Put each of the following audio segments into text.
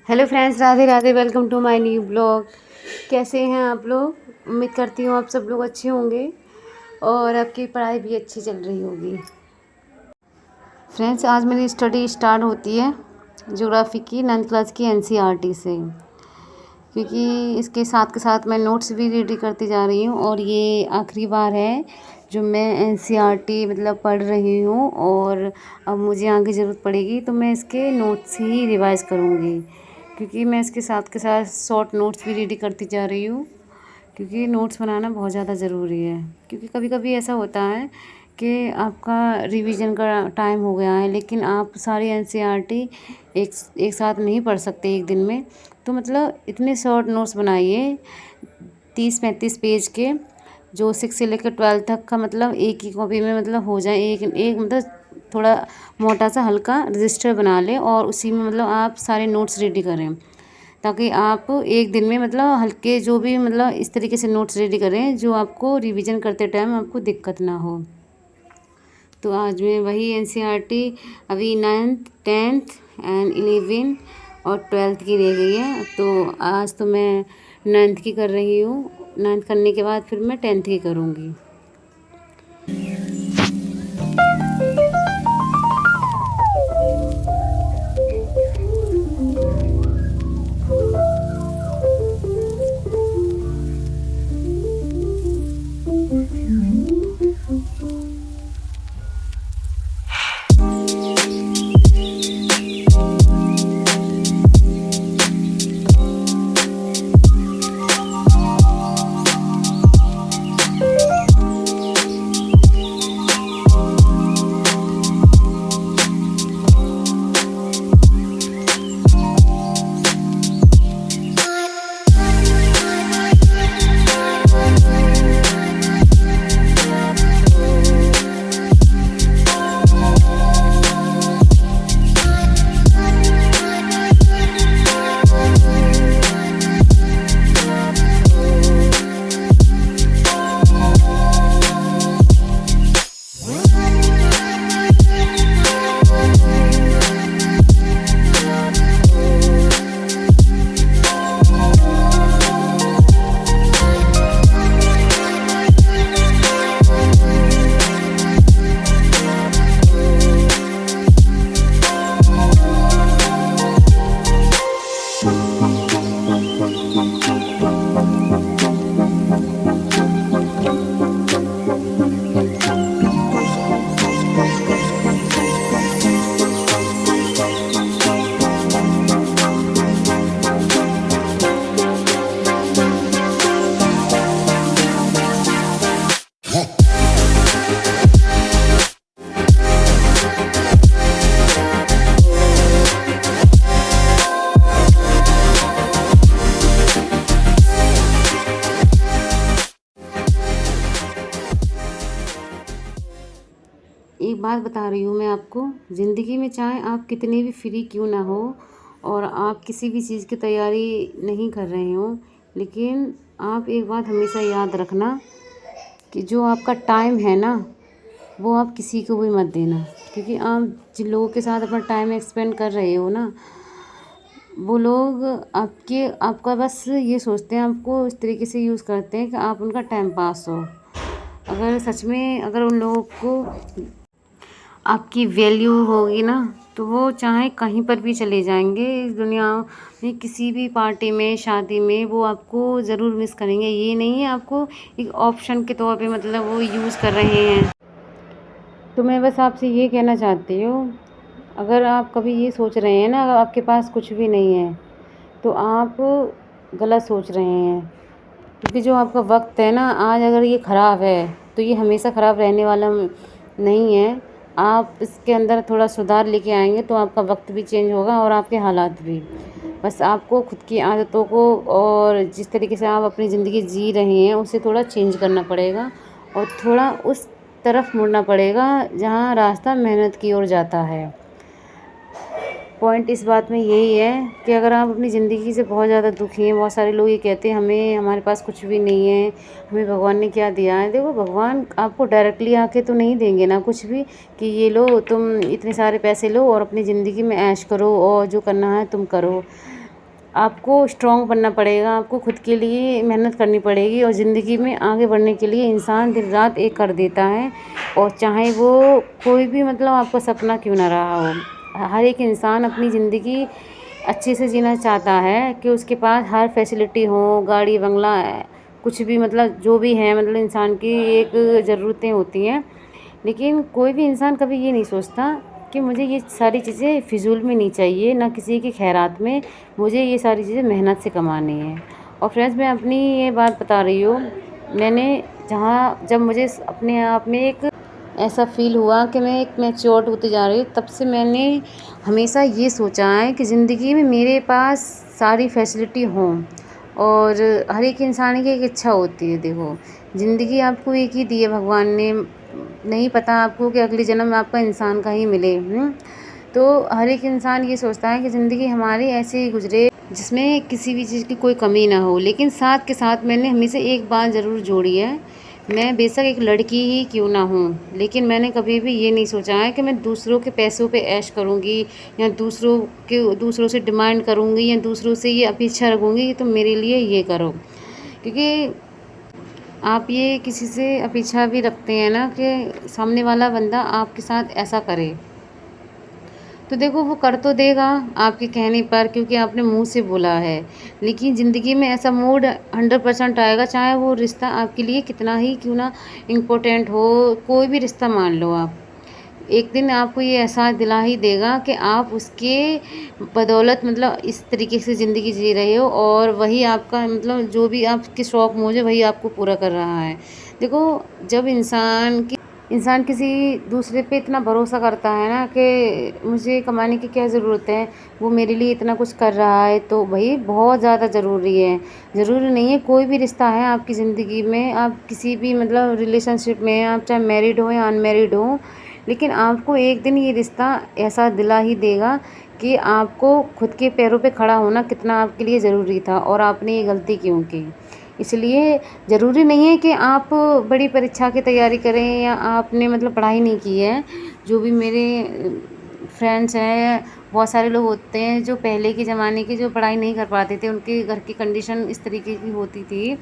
Hello friends, Radhe Radhe. Welcome to my new blog. कैसे हैं आप लोग? उम्मीद करती हूँ आप सब लोग अच्छे होंगे और आपकी पढ़ाई भी अच्छी चल रही होगी। फ्रेंड्स, आज मेरी स्टडी स्टार्ट होती है ज्योग्राफी की 9th क्लास की एनसीईआरटी से, क्योंकि इसके साथ के साथ मैं नोट्स भी रेडी करती जा रही हूँ और ये आखिरी बार है जो मैं एनसीईआरटी मतलब पढ़ रही हूँ। और अब मुझे आगे ज़रूरत पड़ेगी तो मैं इसके नोट्स ही रिवाइज़ करूँगी, क्योंकि मैं इसके साथ के साथ शॉर्ट नोट्स भी रेडी करती जा रही हूँ, क्योंकि नोट्स बनाना बहुत ज़्यादा ज़रूरी है। क्योंकि कभी कभी ऐसा होता है कि आपका रिवीजन का टाइम हो गया है लेकिन आप सारी एनसीईआरटी एक साथ नहीं पढ़ सकते एक दिन में। तो मतलब इतने शॉर्ट नोट्स बनाइए 30-35 पेज के, जो 6 से लेकर 12 तक का मतलब एक ही कॉपी में मतलब हो जाए। एक एक मतलब थोड़ा मोटा सा हल्का रजिस्टर बना लें और उसी में मतलब आप सारे नोट्स रेडी करें, ताकि आप एक दिन में मतलब हल्के जो भी मतलब इस तरीके से नोट्स रेडी करें जो आपको रिवीजन करते टाइम आपको दिक्कत ना हो। तो आज मैं वही एनसीईआरटी अभी 9th 10th एंड 11 और 12th की रह गई है। तो आज तो मैं 9th की कर रही हूँ। 9th करने के बाद फिर मैं 10th की करूँगी। एक बात बता रही हूँ मैं आपको, ज़िंदगी में चाहे आप कितने भी फ्री क्यों ना हो और आप किसी भी चीज़ की तैयारी नहीं कर रहे हो, लेकिन आप एक बात हमेशा याद रखना कि जो आपका टाइम है ना वो आप किसी को भी मत देना। क्योंकि आप जिन लोगों के साथ अपना टाइम स्पेंड कर रहे हो ना, वो लोग आपका बस ये सोचते हैं, आपको इस तरीके से यूज़ करते हैं कि आप उनका टाइम पास हो। अगर सच में अगर उन लोगों को आपकी वैल्यू होगी ना, तो वो चाहे कहीं पर भी चले जाएंगे इस दुनिया में, किसी भी पार्टी में शादी में वो आपको ज़रूर मिस करेंगे। ये नहीं है आपको एक ऑप्शन के तौर पे मतलब वो यूज़ कर रहे हैं। तो मैं बस आपसे ये कहना चाहती हूँ, अगर आप कभी ये सोच रहे हैं ना अगर आपके पास कुछ भी नहीं है तो आप गलत सोच रहे हैं। क्योंकि जो आपका वक्त है ना, आज अगर ये ख़राब है तो ये हमेशा ख़राब रहने वाला नहीं है। आप इसके अंदर थोड़ा सुधार लेके आएंगे तो आपका वक्त भी चेंज होगा और आपके हालात भी। बस आपको खुद की आदतों को और जिस तरीके से आप अपनी ज़िंदगी जी रहे हैं उसे थोड़ा चेंज करना पड़ेगा और थोड़ा उस तरफ मुड़ना पड़ेगा जहाँ रास्ता मेहनत की ओर जाता है। पॉइंट इस बात में यही है कि अगर आप अपनी ज़िंदगी से बहुत ज़्यादा दुखी हैं, बहुत सारे लोग ये कहते हैं हमें हमारे पास कुछ भी नहीं है, हमें भगवान ने क्या दिया है। देखो, भगवान आपको डायरेक्टली आके तो नहीं देंगे ना कुछ भी कि ये लो तुम इतने सारे पैसे लो और अपनी ज़िंदगी में ऐश करो और जो करना है तुम करो। आपको स्ट्रॉन्ग बनना पड़ेगा, आपको खुद के लिए मेहनत करनी पड़ेगी। और ज़िंदगी में आगे बढ़ने के लिए इंसान दिन रात एक कर देता है, और चाहे वो कोई भी मतलब आपका सपना क्यों ना रहा हो। हर एक इंसान अपनी ज़िंदगी अच्छे से जीना चाहता है कि उसके पास हर फैसिलिटी हो, गाड़ी बंगला कुछ भी मतलब जो भी है, मतलब इंसान की एक ज़रूरतें होती हैं। लेकिन कोई भी इंसान कभी ये नहीं सोचता कि मुझे ये सारी चीज़ें फिजूल में नहीं चाहिए, ना किसी की खैरात में, मुझे ये सारी चीज़ें मेहनत से कमानी है। और फ्रेंड्स, मैं अपनी ये बात बता रही हूँ, मैंने जब मुझे अपने आप में एक ऐसा फ़ील हुआ कि मैं एक मैच्योर्ड होती जा रही हूँ, तब से मैंने हमेशा ये सोचा है कि ज़िंदगी में मेरे पास सारी फैसिलिटी हों। और हर एक इंसान की एक इच्छा होती है। देखो, ज़िंदगी आपको एक ही दी है भगवान ने, नहीं पता आपको कि अगले जन्म में आपका इंसान का ही मिले। तो हर एक इंसान ये सोचता है कि ज़िंदगी हमारी ऐसे ही गुजरे जिसमें किसी भी चीज़ की कोई कमी ना हो। लेकिन साथ के साथ मैंने हमेशा एक बात ज़रूर जोड़ी है, मैं बेशक एक लड़की ही क्यों ना हूँ, लेकिन मैंने कभी भी ये नहीं सोचा है कि मैं दूसरों के पैसों पे ऐश करूँगी, या दूसरों से डिमांड करूँगी, या दूसरों से ये अपेक्षा रखूँगी कि तुम मेरे लिए ये करो। क्योंकि आप ये किसी से अपेक्षा भी रखते हैं ना कि सामने वाला बंदा आपके साथ ऐसा करे, तो देखो वो कर तो देगा आपके कहने पर, क्योंकि आपने मुंह से बोला है। लेकिन ज़िंदगी में ऐसा मूड 100% आएगा, चाहे वो रिश्ता आपके लिए कितना ही क्यों ना इम्पोर्टेंट हो, कोई भी रिश्ता मान लो आप, एक दिन आपको ये एहसास दिला ही देगा कि आप उसके बदौलत मतलब इस तरीके से ज़िंदगी जी रहे हो, और वही आपका मतलब जो भी आपके शौक़ मौज है वही आपको पूरा कर रहा है। देखो, जब इंसान किसी दूसरे पे इतना भरोसा करता है ना कि मुझे कमाने की क्या ज़रूरत है, वो मेरे लिए इतना कुछ कर रहा है, तो भाई बहुत ज़्यादा ज़रूरी है। ज़रूरी नहीं है कोई भी रिश्ता है आपकी ज़िंदगी में, आप किसी भी मतलब रिलेशनशिप में हैं, आप चाहे मैरिड हो या अनमैरिड हो, लेकिन आपको एक दिन ये रिश्ता ऐसा दिला ही देगा कि आपको खुद के पैरों पे खड़ा होना कितना आपके लिए ज़रूरी था, और आपने ये गलती क्यों की। इसलिए ज़रूरी नहीं है कि आप बड़ी परीक्षा की तैयारी करें या आपने मतलब पढ़ाई नहीं की है। जो भी मेरे फ्रेंड्स हैं, बहुत सारे लोग होते हैं जो पहले के ज़माने के जो पढ़ाई नहीं कर पाते थे, उनके घर की कंडीशन इस तरीके की होती थी।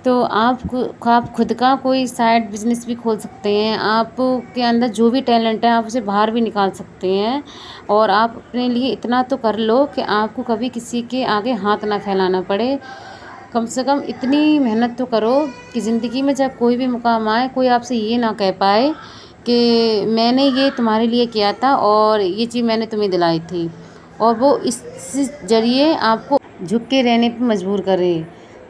तो आप खुद का कोई साइड बिज़नेस भी खोल सकते हैं। आपके अंदर जो भी टैलेंट है आप उसे बाहर भी निकाल सकते हैं, और आप अपने लिए इतना तो कर लो कि आपको कभी किसी के आगे हाथ ना फैलाना पड़े। कम से कम इतनी मेहनत तो करो कि ज़िंदगी में जब कोई भी मुकाम आए, कोई आपसे ये ना कह पाए कि मैंने ये तुम्हारे लिए किया था और ये चीज़ मैंने तुम्हें दिलाई थी, और वो इस ज़रिए आपको झुक के रहने पे मजबूर करे।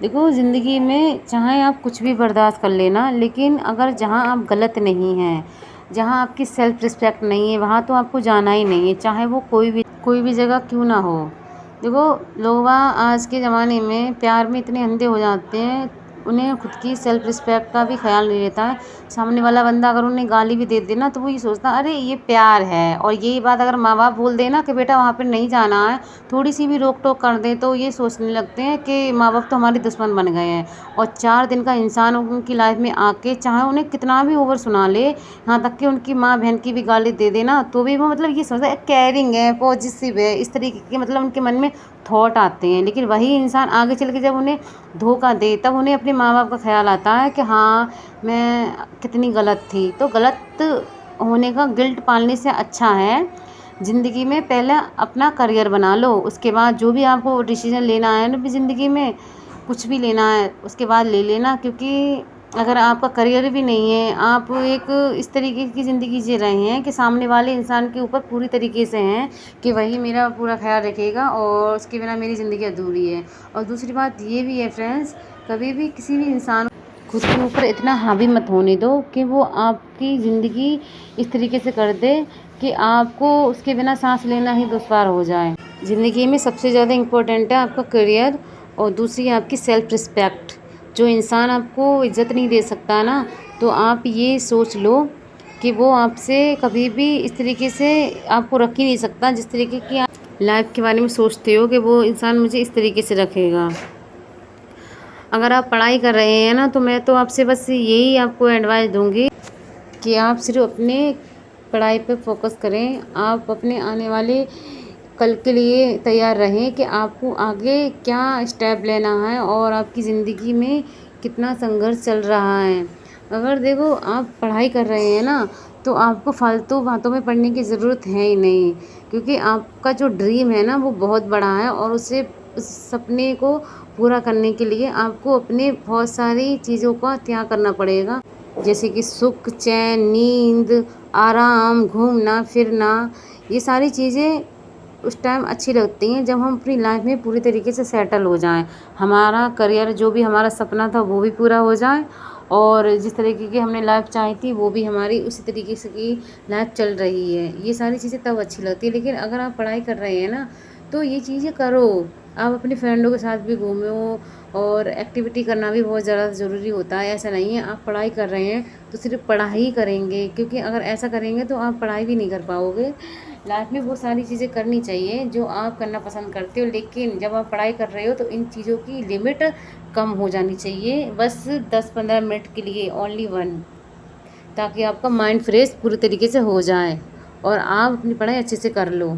देखो, ज़िंदगी में चाहे आप कुछ भी बर्दाश्त कर लेना, लेकिन अगर जहाँ आप गलत नहीं हैं, जहाँ आपकी सेल्फ़ रिस्पेक्ट नहीं है, वहाँ तो आपको जाना ही नहीं है, चाहे वो कोई भी जगह क्यों ना हो। देखो, लोग आज के ज़माने में प्यार में इतने अंधे हो जाते हैं, उन्हें खुद की सेल्फ़ रिस्पेक्ट का भी ख्याल नहीं रहता है। सामने वाला बंदा अगर उन्हें गाली भी दे दे ना, तो वो ये सोचता है अरे ये प्यार है। और यही बात अगर माँ बाप बोल देना कि बेटा वहाँ पे नहीं जाना है, थोड़ी सी भी रोक टोक कर दें, तो ये सोचने लगते हैं कि माँ बाप तो हमारे दुश्मन बन गए हैं। और 4 दिन का इंसान उनकी लाइफ में आके चाहे उन्हें कितना भी ओवर सुना ले, यहाँ तक कि उनकी माँ बहन की भी गाली दे देना, तो भी वो मतलब ये सोचता है केयरिंग है, पॉजिटिव है, इस तरीके के मतलब उनके मन में थॉट आते हैं। लेकिन वही इंसान आगे चल के जब उन्हें धोखा दे, तब उन्हें अपने माँ बाप का ख्याल आता है कि हाँ, मैं कितनी गलत थी। तो गलत होने का गिल्ट पालने से अच्छा है ज़िंदगी में पहले अपना करियर बना लो, उसके बाद जो भी आपको डिसीजन लेना है ना ज़िंदगी में, कुछ भी लेना है उसके बाद ले लेना। क्योंकि अगर आपका करियर भी नहीं है, आप एक इस तरीके की ज़िंदगी जी रहे हैं कि सामने वाले इंसान के ऊपर पूरी तरीके से हैं कि वही मेरा पूरा ख्याल रखेगा, और उसके बिना मेरी ज़िंदगी अधूरी है। और दूसरी बात ये भी है फ्रेंड्स, कभी भी किसी भी इंसान खुद के ऊपर इतना हावी मत होने दो कि वो आपकी ज़िंदगी इस तरीके से कर दे कि आपको उसके बिना सांस लेना ही दुश्वार हो जाए। ज़िंदगी में सबसे ज़्यादा इम्पोर्टेंट है आपका करियर, और दूसरी आपकी सेल्फ़ रिस्पेक्ट। जो इंसान आपको इज़्ज़त नहीं दे सकता ना, तो आप ये सोच लो कि वो आपसे कभी भी इस तरीके से आपको रख ही नहीं सकता जिस तरीके की आप लाइफ के बारे में सोचते हो कि वो इंसान मुझे इस तरीके से रखेगा। अगर आप पढ़ाई कर रहे हैं ना, तो मैं तो आपसे बस यही आपको एडवाइस दूंगी कि आप सिर्फ अपने पढ़ाई पे फोकस करें। आप अपने आने वाले कल के लिए तैयार रहें कि आपको आगे क्या स्टेप लेना है और आपकी ज़िंदगी में कितना संघर्ष चल रहा है। अगर देखो आप पढ़ाई कर रहे हैं ना, तो आपको फालतू बातों में पड़ने की ज़रूरत है ही नहीं, क्योंकि आपका जो ड्रीम है ना वो बहुत बड़ा है और उस सपने को पूरा करने के लिए आपको अपने बहुत सारी चीज़ों का त्याग करना पड़ेगा, जैसे कि सुख, चैन, नींद, आराम, घूमना फिरना। ये सारी चीज़ें उस टाइम अच्छी लगती हैं जब हम अपनी लाइफ में पूरी तरीके से सेटल हो जाएं, हमारा करियर जो भी हमारा सपना था वो भी पूरा हो जाए और जिस तरीके की हमने लाइफ चाही थी वो भी हमारी उसी तरीके से की लाइफ चल रही है। ये सारी चीज़ें तब अच्छी लगती है। लेकिन अगर आप पढ़ाई कर रहे हैं ना, तो ये चीज़ें करो। आप अपने फ्रेंडों के साथ भी घूमो और एक्टिविटी करना भी बहुत ज़्यादा ज़रूरी होता है। ऐसा नहीं है आप पढ़ाई कर रहे हैं तो सिर्फ पढ़ाई ही करेंगे, क्योंकि अगर ऐसा करेंगे तो आप पढ़ाई भी नहीं कर पाओगे। लाइफ में वो सारी चीज़ें करनी चाहिए जो आप करना पसंद करते हो, लेकिन जब आप पढ़ाई कर रहे हो तो इन चीज़ों की लिमिट कम हो जानी चाहिए, बस 10-15 मिनट के लिए, ओनली वन, ताकि आपका माइंड फ्रेश पूरी तरीके से हो जाए और आप अपनी पढ़ाई अच्छे से कर लो।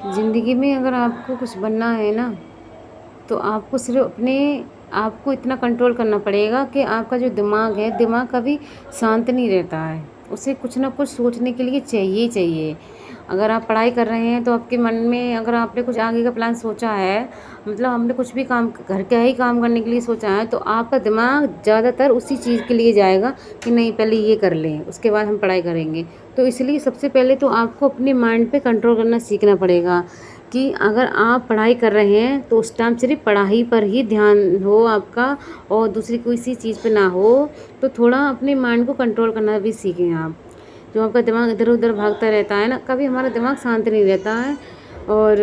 ज़िंदगी में अगर आपको कुछ बनना है ना, तो आपको सिर्फ अपने आप को इतना कंट्रोल करना पड़ेगा कि आपका जो दिमाग है, दिमाग कभी शांत नहीं रहता है, उसे कुछ ना कुछ सोचने के लिए चाहिए ही चाहिए। अगर आप पढ़ाई कर रहे हैं तो आपके मन में अगर आपने कुछ आगे का प्लान सोचा है, मतलब हमने कुछ भी काम घर का ही काम करने के लिए सोचा है, तो आपका दिमाग ज़्यादातर उसी चीज़ के लिए जाएगा कि नहीं पहले ये कर लें उसके बाद हम पढ़ाई करेंगे। तो इसलिए सबसे पहले तो आपको अपने माइंड पे कंट्रोल करना सीखना पड़ेगा कि अगर आप पढ़ाई कर रहे हैं तो उस टाइम सिर्फ पढ़ाई पर ही ध्यान हो आपका और दूसरी कोई सी चीज़ पे ना हो। तो थोड़ा अपने माइंड को कंट्रोल करना भी सीखें आप। जो आपका दिमाग इधर उधर भागता रहता है ना, कभी हमारा दिमाग शांत नहीं रहता है और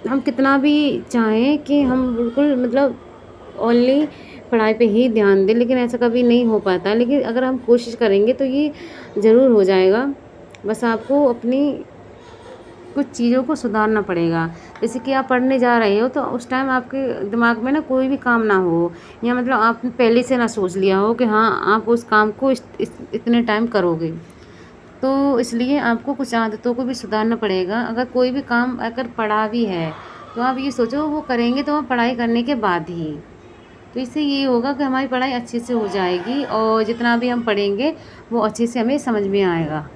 हम कितना भी चाहें कि हम बिल्कुल मतलब ओनली पढ़ाई पे ही ध्यान दें, लेकिन ऐसा कभी नहीं हो पाता। लेकिन अगर हम कोशिश करेंगे तो ये ज़रूर हो जाएगा। बस आपको अपनी कुछ चीज़ों को सुधारना पड़ेगा। जैसे कि आप पढ़ने जा रहे हो तो उस टाइम आपके दिमाग में ना कोई भी काम ना हो, या मतलब आपने पहले से ना सोच लिया हो कि हाँ आप उस काम को इतने टाइम करोगे। तो इसलिए आपको कुछ आदतों को भी सुधारना पड़ेगा। अगर कोई भी काम अगर पढ़ा भी है तो आप ये सोचो वो करेंगे तो आप पढ़ाई करने के बाद ही, तो इससे ये होगा कि हमारी पढ़ाई अच्छे से हो जाएगी और जितना भी हम पढ़ेंगे वो अच्छे से हमें समझ में आएगा।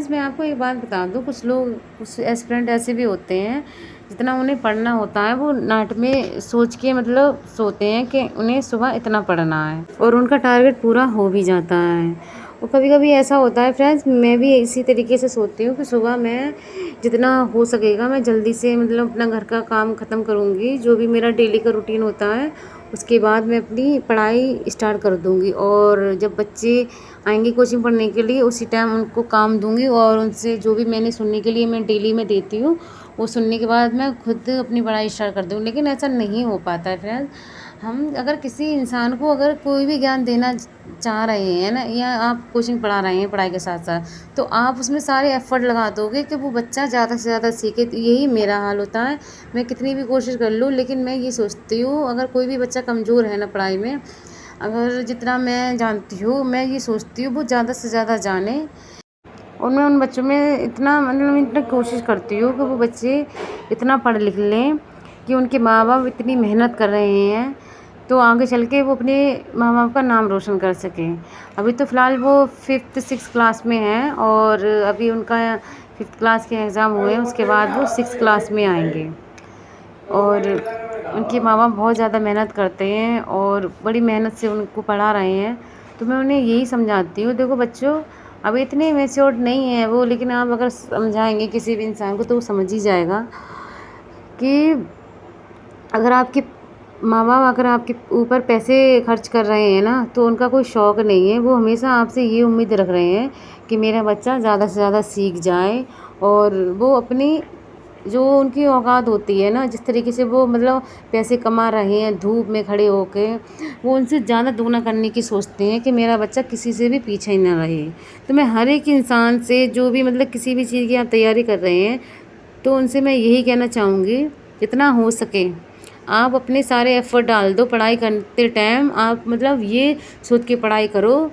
फ्रेंड्स मैं आपको एक बात बता दूँ, कुछ एस्पिरेंट ऐसे भी होते हैं जितना उन्हें पढ़ना होता है वो नाट में सोच के मतलब सोते हैं कि उन्हें सुबह इतना पढ़ना है और उनका टारगेट पूरा हो भी जाता है। और कभी कभी ऐसा होता है फ्रेंड्स, मैं भी इसी तरीके से सोती हूँ कि सुबह मैं जितना हो सकेगा मैं जल्दी से मतलब अपना घर का काम ख़त्म करूँगी, जो भी मेरा डेली का रूटीन होता है उसके बाद मैं अपनी पढ़ाई स्टार्ट कर दूँगी। और जब बच्चे आएंगे कोचिंग पढ़ने के लिए उसी टाइम उनको काम दूँगी और उनसे जो भी मैंने सुनने के लिए मैं डेली में देती हूँ वो सुनने के बाद मैं खुद अपनी पढ़ाई स्टार्ट कर दूँ। लेकिन ऐसा नहीं हो पाता है फ्रेंड्स। हम अगर किसी इंसान को अगर कोई भी ज्ञान देना चाह रहे हैं ना, या आप कोचिंग पढ़ा रहे हैं पढ़ाई के साथ साथ, तो आप उसमें सारे एफर्ट लगा दोगे कि वो बच्चा ज़्यादा से ज़्यादा सीखे। तो यही मेरा हाल होता है, मैं कितनी भी कोशिश कर लूँ लेकिन मैं ये सोचती हूँ अगर कोई भी बच्चा कमज़ोर है ना पढ़ाई में, अगर जितना मैं जानती हूँ मैं ये सोचती हूँ वो ज़्यादा से ज़्यादा जाने। और मैं उन बच्चों में इतना कोशिश करती हूँ कि वो बच्चे इतना पढ़ लिख लें कि उनके माँ बाप इतनी मेहनत कर रहे हैं तो आगे चल के वो अपने माँ बाप का नाम रोशन कर सकें। अभी तो फ़िलहाल वो 5th 6th क्लास में हैं और अभी उनका 5th क्लास के एग्ज़ाम हुए हैं, उसके बाद वो 6th क्लास में आएंगे। और उनके माँ बाप बहुत ज़्यादा मेहनत करते हैं और बड़ी मेहनत से उनको पढ़ा रहे हैं। तो मैं उन्हें यही समझाती हूँ, देखो बच्चों अभी इतने मैच्योर नहीं है वो, लेकिन आप अगर समझाएंगे किसी भी इंसान को तो वो समझ ही जाएगा कि अगर आपके माँ बाप अगर आपके ऊपर पैसे खर्च कर रहे हैं ना तो उनका कोई शौक़ नहीं है, वो हमेशा आपसे ये उम्मीद रख रहे हैं कि मेरा बच्चा ज़्यादा से ज़्यादा सीख जाए। और वो अपनी जो उनकी औकात होती है ना, जिस तरीके से वो मतलब पैसे कमा रहे हैं धूप में खड़े होके, वो उनसे ज़्यादा दुगना करने की सोचते हैं कि मेरा बच्चा किसी से भी पीछे ही ना रहे। तो मैं हर एक इंसान से जो भी मतलब किसी भी चीज़ की आप तैयारी कर रहे हैं तो उनसे मैं यही कहना चाहूँगी, जितना हो सके आप अपने सारे एफ़र्ट डाल दो पढ़ाई करते टाइम। आप मतलब ये सोच के पढ़ाई करो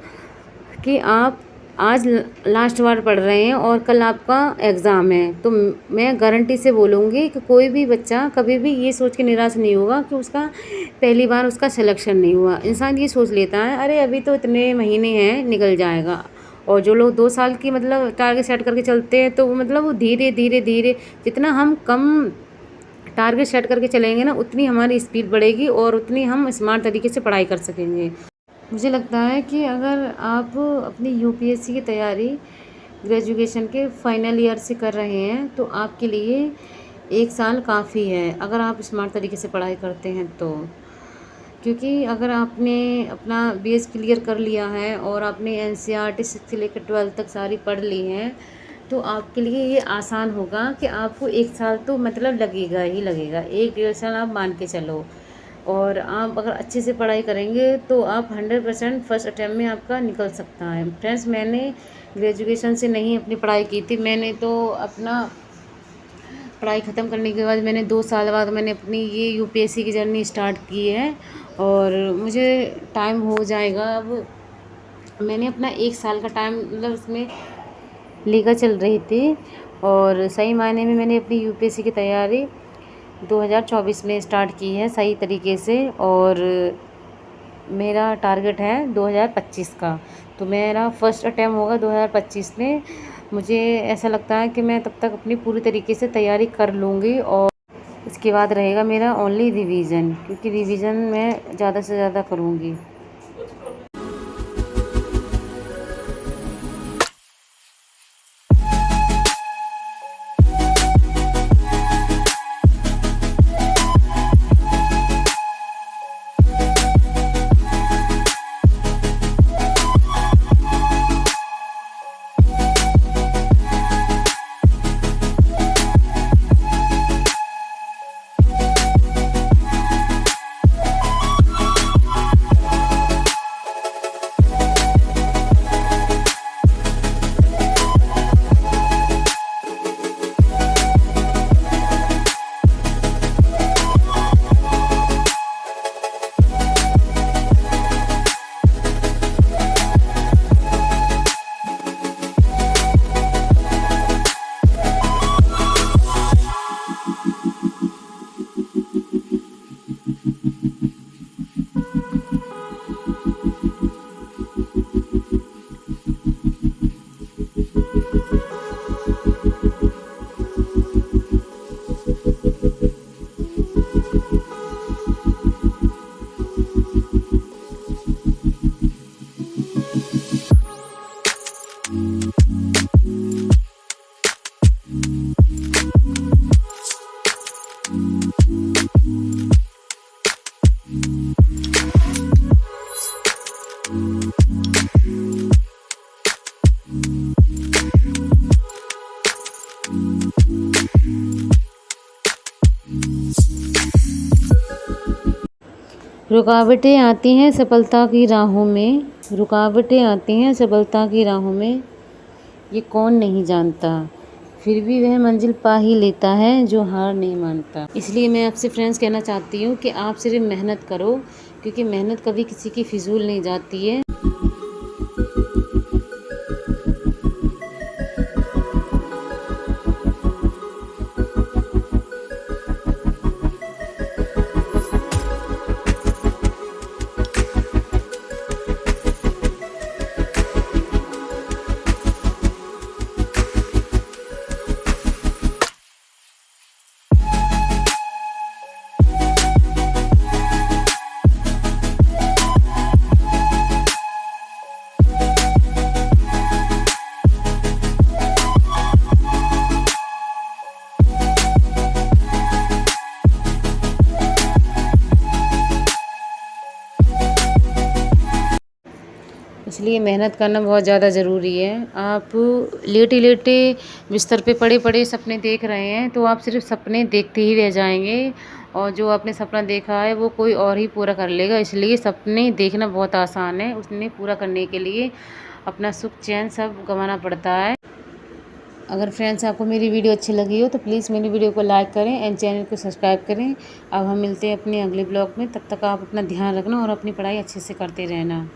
कि आप आज लास्ट बार पढ़ रहे हैं और कल आपका एग्ज़ाम है। तो मैं गारंटी से बोलूँगी कि कोई भी बच्चा कभी भी ये सोच के निराश नहीं होगा कि उसका पहली बार उसका सिलेक्शन नहीं हुआ। इंसान ये सोच लेता है अरे अभी तो इतने महीने हैं निकल जाएगा। और जो लोग 2 साल की मतलब टारगेट सेट करके चलते हैं तो वो मतलब वो धीरे धीरे धीरे जितना हम कम टारगेट सेट करके चलेंगे ना उतनी हमारी स्पीड बढ़ेगी और उतनी हम स्मार्ट तरीके से पढ़ाई कर सकेंगे। मुझे लगता है कि अगर आप अपनी यूपीएससी की तैयारी ग्रेजुएशन के फाइनल ईयर से कर रहे हैं तो आपके लिए 1 साल काफ़ी है अगर आप स्मार्ट तरीके से पढ़ाई करते हैं तो। क्योंकि अगर आपने अपना बीएस क्लियर कर लिया है और आपने एनसीईआरटी 6 से लेकर 12 तक सारी पढ़ ली हैं तो आपके लिए ये आसान होगा कि आपको 1 साल तो मतलब लगेगा ही लगेगा, 1 डेढ़ साल आप मान के चलो। और आप अगर अच्छे से पढ़ाई करेंगे तो आप 100% फर्स्ट अटैम्प्ट में आपका निकल सकता है। फ्रेंड्स मैंने ग्रेजुएशन से नहीं अपनी पढ़ाई की थी, मैंने तो अपना पढ़ाई ख़त्म करने के बाद मैंने 2 साल बाद मैंने अपनी ये यूपीएससी की जर्नी स्टार्ट की है और मुझे टाइम हो जाएगा। अब मैंने अपना 1 साल का टाइम मतलब उसमें लेकर चल रही थी और सही मायने में मैंने अपनी यूपीएससी की तैयारी 2024 में स्टार्ट की है सही तरीके से। और मेरा टारगेट है 2025 का, तो मेरा फर्स्ट अटैम्प्ट होगा 2025 में। मुझे ऐसा लगता है कि मैं तब तक अपनी पूरी तरीके से तैयारी कर लूँगी और इसके बाद रहेगा मेरा ओनली रिवीजन, क्योंकि रिवीजन मैं ज़्यादा से ज़्यादा करूँगी। रुकावटें आती हैं सफलता की राहों में, रुकावटें आती हैं सफलता की राहों में, ये कौन नहीं जानता, फिर भी वह मंजिल पा ही लेता है जो हार नहीं मानता। इसलिए मैं आपसे फ्रेंड्स कहना चाहती हूँ कि आप सिर्फ मेहनत करो, क्योंकि मेहनत कभी किसी की फिजूल नहीं जाती है। इसलिए मेहनत करना बहुत ज़्यादा ज़रूरी है। आप लेटे लेटे बिस्तर पे पड़े पड़े सपने देख रहे हैं, तो आप सिर्फ सपने देखते ही रह जाएंगे, और जो आपने सपना देखा है वो कोई और ही पूरा कर लेगा। इसलिए सपने देखना बहुत आसान है, उसने पूरा करने के लिए अपना सुख चैन सब गंवाना पड़ता है। अगर फ्रेंड्स आपको मेरी वीडियो अच्छी लगी हो तो प्लीज़ मेरी वीडियो को लाइक करें एंड चैनल को सब्सक्राइब करें। अब हम मिलते हैं अपने अगले ब्लॉग में, तब तक आप अपना ध्यान रखना और अपनी पढ़ाई अच्छे से करते रहना।